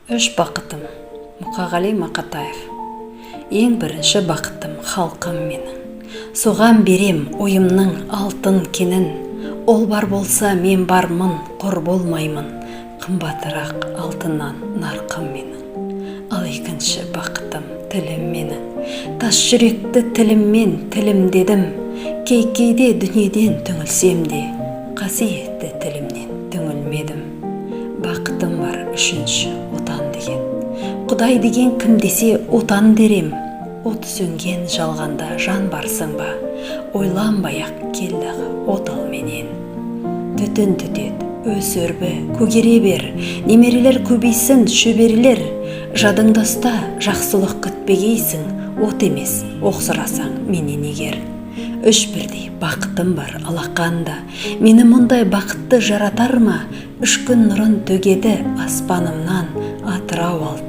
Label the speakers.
Speaker 1: Үш бақытым. Мұқағали Мақатаев. Ең бірінші бақытым халқым менің. Соған берем ойымның алтын кенін. Ол бар болса мен бармын, құр болмаймын. Қымбатырақ алтыннан нарқым менің. Ал екінші бақытым тілім менің. Тас жүректі тіліммен тілімдедім. Кейде дүниеден түңілсем де, қасиетті тілімнен түңілмедім. Бақытым бар үшінші отан деген. Құдай деген кім десе отан дерем. От сөнген жалғанда жан барсың ба, ойланбай-ақ келді от ал менен. Түтін түтет, өсөрбі, көгере бер, немерелер көбейсін шөберелер. Жадыңда ұста, жақсылық күтпегейсің, от емес, оқсырасаң менен егер. Үш бірдей бақытым бар алақанда, мені мұндай бақытты жаратар ма? Үш күн нұрын төгеді аспанымнан, Атырау алтын